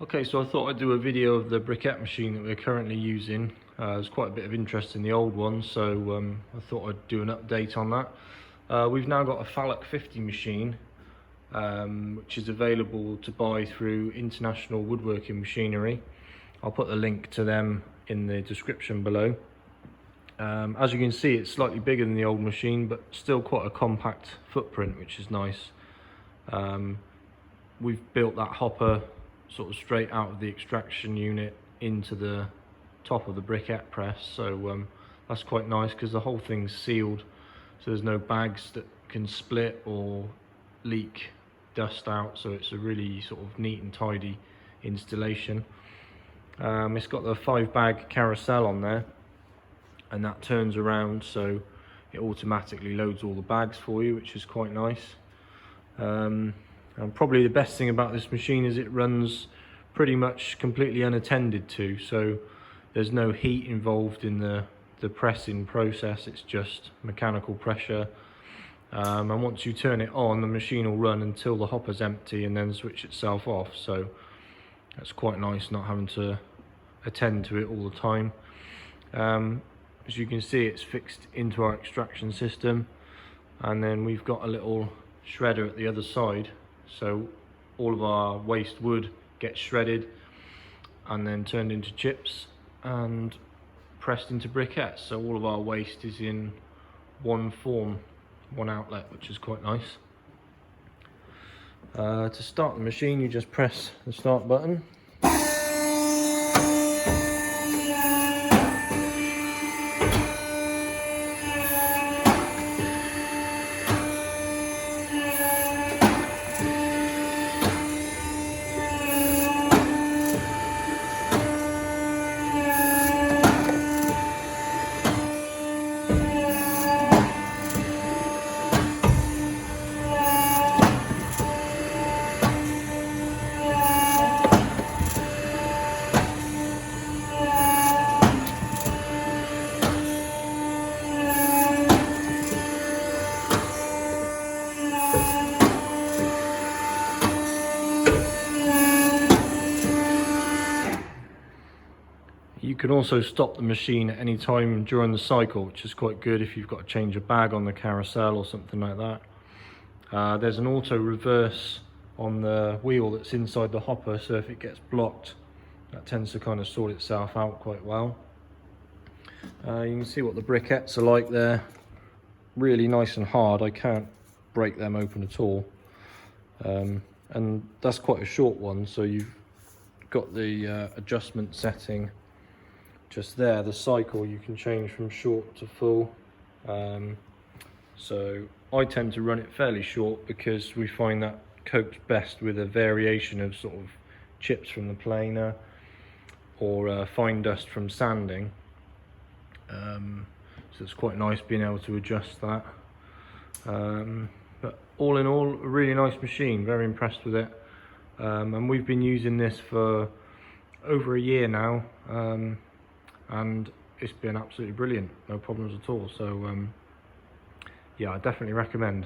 Okay, so I thought I'd do a video of the briquette machine that we're currently using. There's quite a bit of interest in the old one, so I thought I'd do an update on that. We've now got a Falach 50 machine, which is available to buy through International Woodworking Machinery. I'll put the link to them in the description below. As you can see, it's slightly bigger than the old machine, but still quite a compact footprint, which is nice. We've built that hopper sort of straight out of the extraction unit into the top of the briquette press, so that's quite nice because the whole thing's sealed, so there's no bags that can split or leak dust out, so it's a really sort of neat and tidy installation. It's got the 5-bag carousel on there, and that turns around so it automatically loads all the bags for you, which is quite nice. And probably the best thing about this machine is it runs pretty much completely unattended to, so there's no heat involved in the pressing process. It's just mechanical pressure, and once you turn it on, the machine will run until the hopper's empty and then switch itself off, so that's quite nice, not having to attend to it all the time. As you can see, it's fixed into our extraction system, and then we've got a little shredder at the other side, so all of our waste wood gets shredded and then turned into chips and pressed into briquettes, so all of our waste is in one form, one outlet, which is quite nice. To start the machine, you just press the start button. You can also stop the machine at any time during the cycle, which is quite good if you've got to change a bag on the carousel or something like that. There's an auto reverse on the wheel that's inside the hopper, so if it gets blocked, that tends to kind of sort itself out quite well. You can see what the briquettes are like there. Really nice and hard. I can't break them open at all. And that's quite a short one, so you've got the adjustment setting just there. The cycle you can change from short to full, so I tend to run it fairly short because we find that copes best with a variation of sort of chips from the planer or fine dust from sanding, so it's quite nice being able to adjust that. But all in all, a really nice machine, very impressed with it, and we've been using this for over a year now, and it's been absolutely brilliant, no problems at all, so yeah, I definitely recommend.